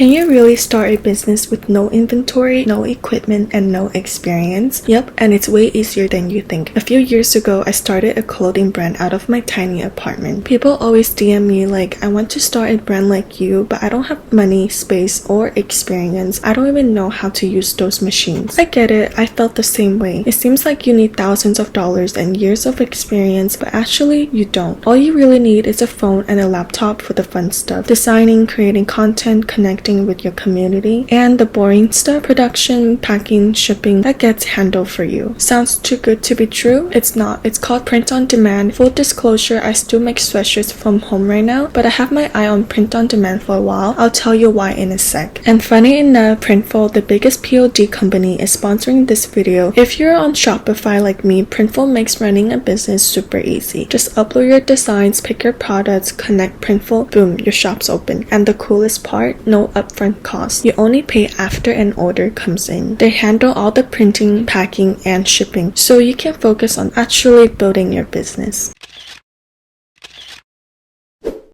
Can you really start a business with no inventory, no equipment, and no experience? Yep, and it's way easier than you think. A few years ago, I started a clothing brand out of my tiny apartment. People always DM me like, I want to start a brand like you, but I don't have money, space, or experience. I don't even know how to use those machines. I get it, I felt the same way. It seems like you need thousands of dollars and years of experience, but actually you don't. All you really need is a phone and a laptop for the fun stuff. Designing, creating content, connecting with your community, and the boring stuff, production, packing, shipping, that gets handled for you. Sounds too good to be true? It's not. It's called print on demand. Full disclosure, I still make sweatshirts from home right now, but I have my eye on print on demand for a while. I'll tell you why in a sec. And funny enough, Printful, the biggest POD company, is sponsoring this video. If you're on Shopify like me, Printful makes running a business super easy. Just upload your designs, pick your products, connect Printful, boom, your shop's open. And the coolest part, no upfront cost. You only pay after an order comes in. They handle all the printing, packing, and shipping, so you can focus on actually building your business.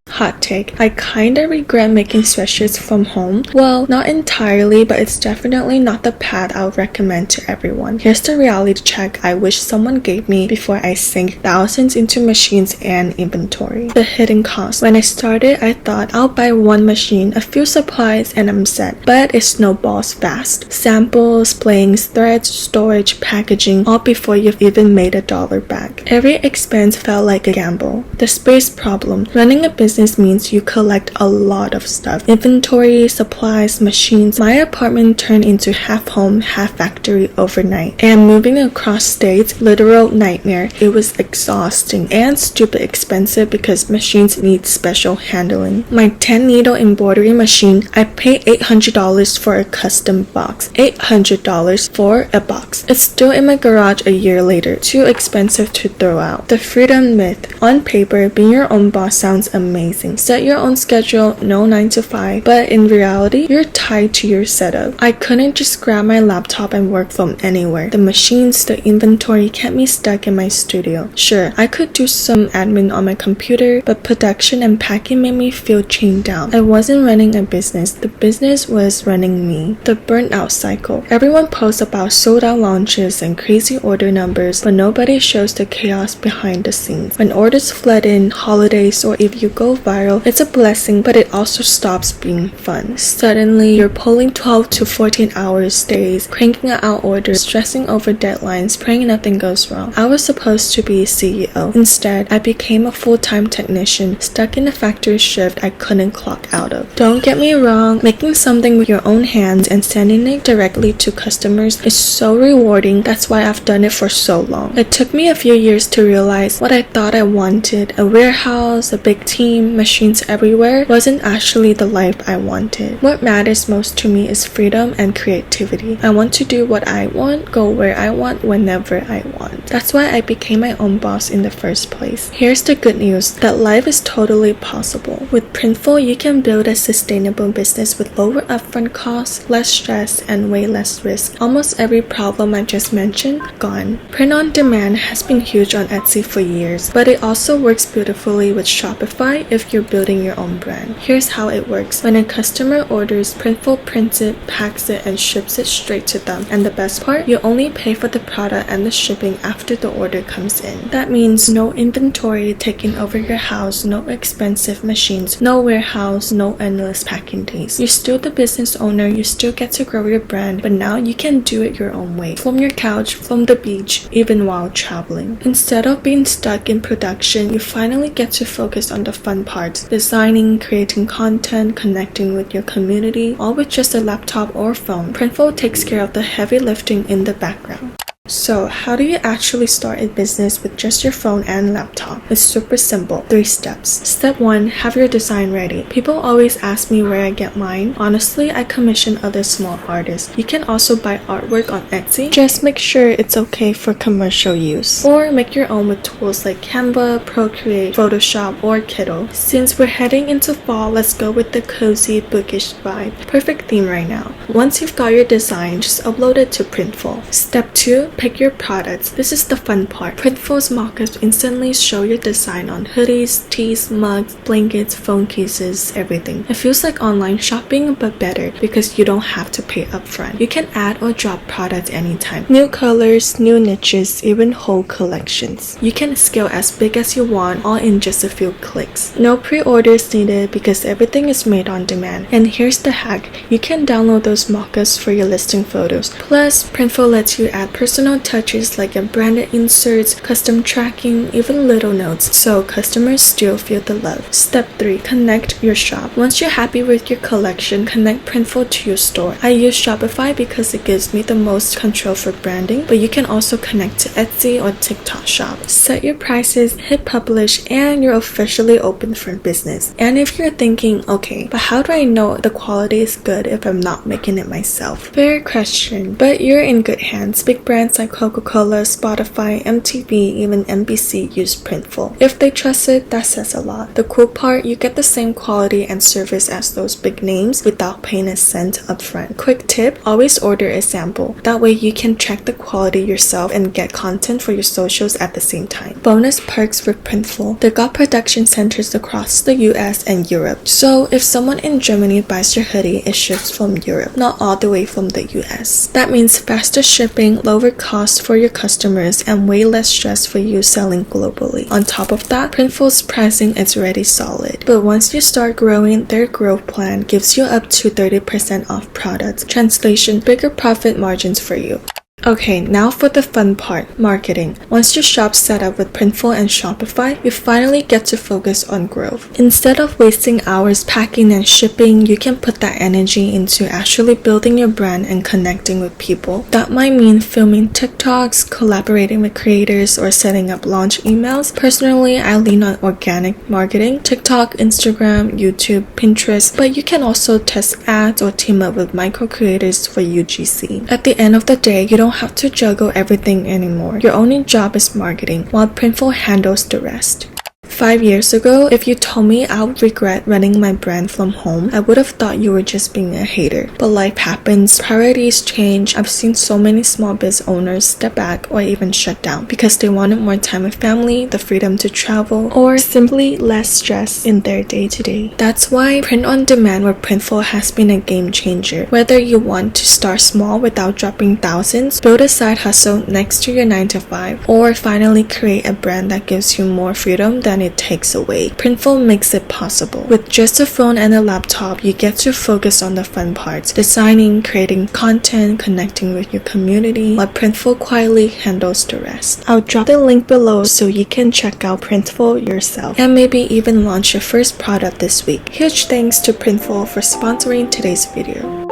Hot take. I kinda regret making sweatshirts from home. Well, not entirely, but it's definitely not the path I would recommend to everyone. Here's the reality check I wish someone gave me before I sank thousands into machines and inventory. The hidden cost. When I started, I thought I'll buy one machine, a few supplies, and I'm set. But it snowballs fast. Samples, blanks, threads, storage, packaging, all before you've even made $1 back. Every expense felt like a gamble. The space problem. Running a business means you collect a lot of stuff. Inventory, supplies, machines. My apartment turned into half home, half factory overnight. And moving across states, literal nightmare. It was exhausting and stupid expensive because machines need special handling. My 10 needle embroidery machine, I paid $800 for a custom box. $800 for a box. It's still in my garage a year later. Too expensive to throw out. The freedom myth. On paper, being your own boss sounds amazing. Set your own schedule, no 9 to 5, but in reality, you're tied to your setup. I couldn't just grab my laptop and work from anywhere. The machines, the inventory kept me stuck in my studio. Sure, I could do some admin on my computer, but production and packing made me feel chained down. I wasn't running a business, the business was running me. The burnout cycle. Everyone posts about sold out launches and crazy order numbers, but nobody shows the chaos behind the scenes. When orders flood in, holidays, or if you go viral, it's a blessing, but it also stops being fun. Suddenly, you're pulling 12 to 14 hours days, cranking out orders, stressing over deadlines, praying nothing goes wrong. I was supposed to be a CEO. Instead, I became a full-time technician, stuck in a factory shift I couldn't clock out of. Don't get me wrong, making something with your own hands and sending it directly to customers is so rewarding. That's why I've done it for so long. It took me a few years to realize what I thought I wanted, a warehouse, a big team, machines everywhere, wasn't actually the life I wanted. What matters most to me is freedom and creativity. I want to do what I want, go where I want, whenever I want. That's why I became my own boss in the first place. Here's the good news, that life is totally possible. With Printful, you can build a sustainable business with lower upfront costs, less stress, and way less risk. Almost every problem I just mentioned, gone. Print on demand has been huge on Etsy for years, but it also works beautifully with Shopify if you're building your own brand. Here's how it works. When a customer orders, Printful prints it, packs it, and ships it straight to them. And the best part, you only pay for the product and the shipping after the order comes in. That means no inventory taking over your house, no expensive machines, no warehouse, no endless packing days. You're still the business owner, you still get to grow your brand, but now you can do it your own way. From your couch, from the beach, even while traveling. Instead of being stuck in production, you finally get to focus on the fun parts, designing, creating content, connecting with your community, all with just a laptop or phone. Printful takes care of the heavy lifting in the background. So, how do you actually start a business with just your phone and laptop? It's super simple. 3 steps. Step 1. Have your design ready. People always ask me where I get mine. Honestly, I commission other small artists. You can also buy artwork on Etsy. Just make sure it's okay for commercial use. Or make your own with tools like Canva, Procreate, Photoshop, or Kindle. Since we're heading into fall, let's go with the cozy, bookish vibe. Perfect theme right now. Once you've got your design, just upload it to Printful. Step 2. pick your products. This is the fun part. Printful's mockups instantly show your design on hoodies, tees, mugs, blankets, phone cases, everything. It feels like online shopping but better because you don't have to pay upfront. You can add or drop products anytime. New colors, new niches, even whole collections. You can scale as big as you want, all in just a few clicks. No pre-orders needed because everything is made on demand. And here's the hack. You can download those mockups for your listing photos. Plus, Printful lets you add personal touches like branded inserts, custom tracking, even little notes, so customers still feel the love. Step 3. Connect your shop. Once you're happy with your collection, connect Printful to your store. I use Shopify because it gives me the most control for branding, but you can also connect to Etsy or TikTok shop. Set your prices, hit publish, and you're officially open for business. And if you're thinking, okay, but how do I know the quality is good if I'm not making it myself? Fair question, but you're in good hands. Big brands like Coca-Cola, Spotify, MTV, even NBC use Printful. If they trust it, that says a lot. The cool part, you get the same quality and service as those big names without paying a cent upfront. Quick tip, always order a sample. That way you can check the quality yourself and get content for your socials at the same time. Bonus perks with Printful. They got production centers across the US and Europe. So if someone in Germany buys your hoodie, it ships from Europe, not all the way from the US. That means faster shipping, lower costs for your customers, and way less stress for you selling globally. On top of that, Printful's pricing is already solid. But once you start growing, their growth plan gives you up to 30% off products. Translation, bigger profit margins for you. Okay, now for the fun part, marketing. Once your shop's set up with Printful and Shopify, you finally get to focus on growth. Instead of wasting hours packing and shipping, you can put that energy into actually building your brand and connecting with people. That might mean filming TikToks, collaborating with creators, or setting up launch emails. Personally, I lean on organic marketing, TikTok, Instagram, YouTube, Pinterest, but you can also test ads or team up with micro creators for UGC. At the end of the day, you don't have to juggle everything anymore. Your only job is marketing, while Printful handles the rest. 5 years ago, if you told me I would regret running my brand from home, I would have thought you were just being a hater. But life happens, priorities change. I've seen so many small biz owners step back or even shut down because they wanted more time with family, the freedom to travel, or simply less stress in their day-to-day. That's why print on demand with Printful has been a game changer. Whether you want to start small without dropping thousands, build a side hustle next to your 9 to 5, or finally create a brand that gives you more freedom than it takes away, Printful makes it possible. With just a phone and a laptop, you get to focus on the fun parts, designing, creating content, connecting with your community, while Printful quietly handles the rest. I'll drop the link below so you can check out Printful yourself and maybe even launch your first product this week. Huge thanks to Printful for sponsoring today's video.